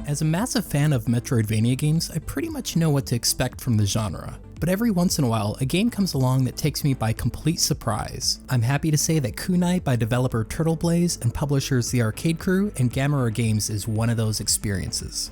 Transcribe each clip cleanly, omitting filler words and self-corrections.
As a massive fan of Metroidvania games, I pretty much know what to expect from the genre. But every once in a while, a game comes along that takes me by complete surprise. I'm happy to say that Kunai by developer Turtle Blaze and publishers The Arcade Crew and Gamera Games is one of those experiences.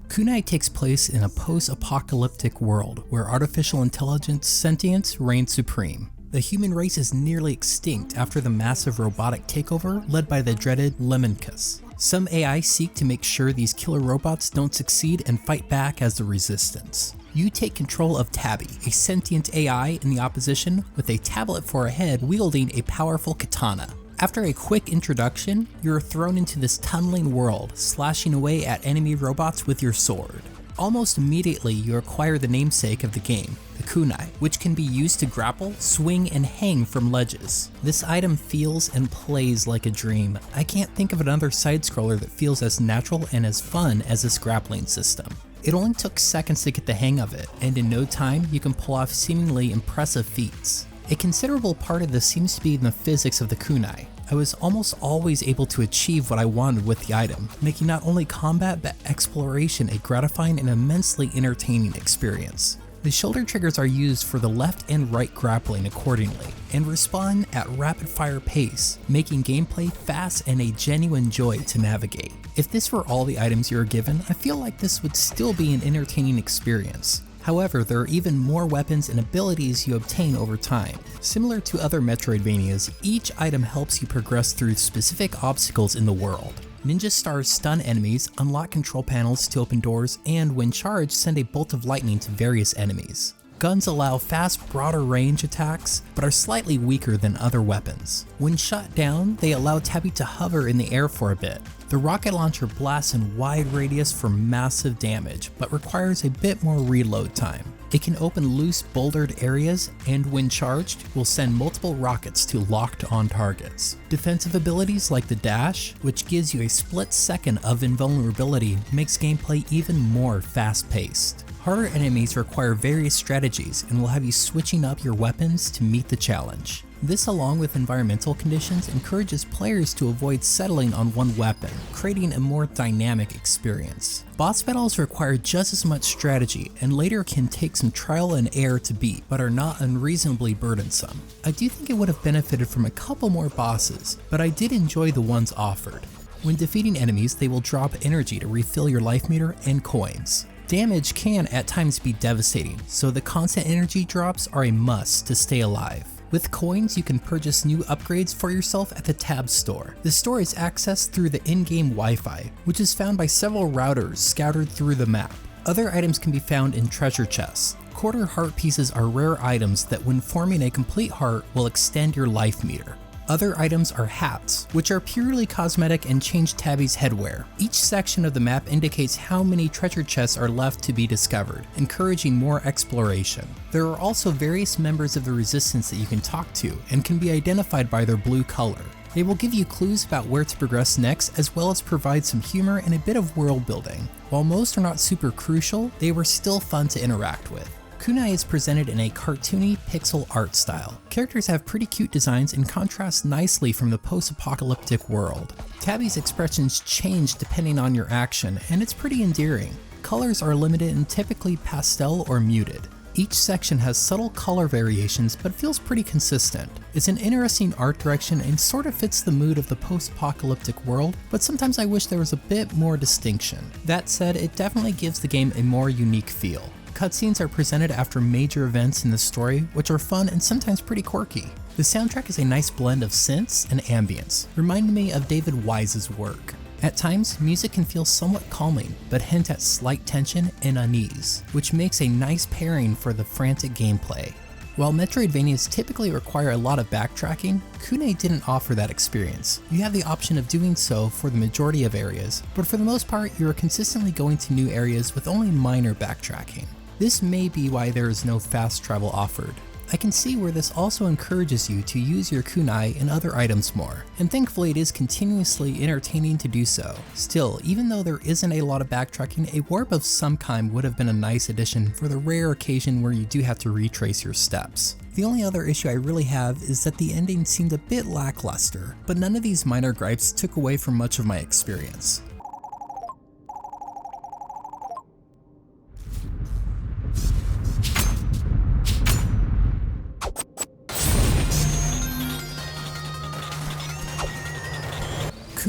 Kunai takes place in a post-apocalyptic world where artificial intelligence sentience reigns supreme. The human race is nearly extinct after the massive robotic takeover led by the dreaded Lemonkus. Some AI seek to make sure these killer robots don't succeed and fight back as the resistance. You take control of Tabby, a sentient AI in the opposition with a tablet for a head wielding a powerful katana. After a quick introduction, you're thrown into this tunneling world, slashing away at enemy robots with your sword. Almost immediately, you acquire the namesake of the game, the Kunai, which can be used to grapple, swing, and hang from ledges. This item feels and plays like a dream. I can't think of another side-scroller that feels as natural and as fun as this grappling system. It only took seconds to get the hang of it, and in no time, you can pull off seemingly impressive feats. A considerable part of this seems to be in the physics of the Kunai. I was almost always able to achieve what I wanted with the item, making not only combat but exploration a gratifying and immensely entertaining experience. The shoulder triggers are used for the left and right grappling accordingly, and respond at rapid fire pace, making gameplay fast and a genuine joy to navigate. If this were all the items you were given, I feel like this would still be an entertaining experience. However, there are even more weapons and abilities you obtain over time. Similar to other Metroidvanias, each item helps you progress through specific obstacles in the world. Ninja stars stun enemies, unlock control panels to open doors, and when charged, send a bolt of lightning to various enemies. Guns allow fast, broader range attacks, but are slightly weaker than other weapons. When shot down, they allow Tabby to hover in the air for a bit. The rocket launcher blasts in wide radius for massive damage, but requires a bit more reload time. It can open loose bouldered areas, and when charged, will send multiple rockets to locked on targets. Defensive abilities like the dash, which gives you a split second of invulnerability, makes gameplay even more fast-paced. Harder enemies require various strategies and will have you switching up your weapons to meet the challenge. This, along with environmental conditions, encourages players to avoid settling on one weapon, creating a more dynamic experience. Boss battles require just as much strategy and later can take some trial and error to beat, but are not unreasonably burdensome. I do think it would have benefited from a couple more bosses, but I did enjoy the ones offered. When defeating enemies, they will drop energy to refill your life meter and coins. Damage can at times be devastating, so the constant energy drops are a must to stay alive. With coins, you can purchase new upgrades for yourself at the Tab store. The store is accessed through the in-game Wi-Fi, which is found by several routers scattered through the map. Other items can be found in treasure chests. Quarter heart pieces are rare items that when forming a complete heart will extend your life meter. Other items are hats, which are purely cosmetic and change Tabby's headwear. Each section of the map indicates how many treasure chests are left to be discovered, encouraging more exploration. There are also various members of the Resistance that you can talk to, and can be identified by their blue color. They will give you clues about where to progress next, as well as provide some humor and a bit of world building. While most are not super crucial, they were still fun to interact with. Kunai is presented in a cartoony pixel art style. Characters have pretty cute designs and contrast nicely from the post-apocalyptic world. Tabby's expressions change depending on your action, and it's pretty endearing. Colors are limited and typically pastel or muted. Each section has subtle color variations but feels pretty consistent. It's an interesting art direction and sort of fits the mood of the post-apocalyptic world, but sometimes I wish there was a bit more distinction. That said, it definitely gives the game a more unique feel. Cutscenes are presented after major events in the story, which are fun and sometimes pretty quirky. The soundtrack is a nice blend of synths and ambience, reminding me of David Wise's work. At times, music can feel somewhat calming, but hint at slight tension and unease, which makes a nice pairing for the frantic gameplay. While Metroidvanias typically require a lot of backtracking, Kunai didn't offer that experience. You have the option of doing so for the majority of areas, but for the most part, you are consistently going to new areas with only minor backtracking. This may be why there is no fast travel offered. I can see where this also encourages you to use your kunai and other items more, and thankfully it is continuously entertaining to do so. Still, even though there isn't a lot of backtracking, a warp of some kind would have been a nice addition for the rare occasion where you do have to retrace your steps. The only other issue I really have is that the ending seemed a bit lackluster, but none of these minor gripes took away from much of my experience.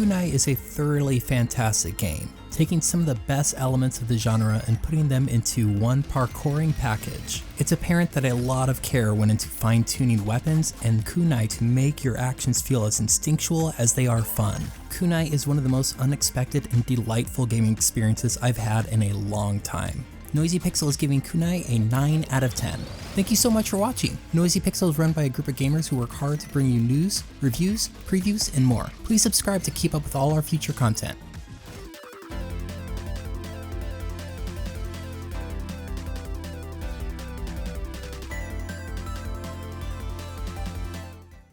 Kunai is a thoroughly fantastic game, taking some of the best elements of the genre and putting them into one parkouring package. It's apparent that a lot of care went into fine-tuning weapons and kunai to make your actions feel as instinctual as they are fun. Kunai is one of the most unexpected and delightful gaming experiences I've had in a long time. Noisy Pixel is giving Kunai a 9 out of 10. Thank you so much for watching. Noisy Pixel is run by a group of gamers who work hard to bring you news, reviews, previews, and more. Please subscribe to keep up with all our future content.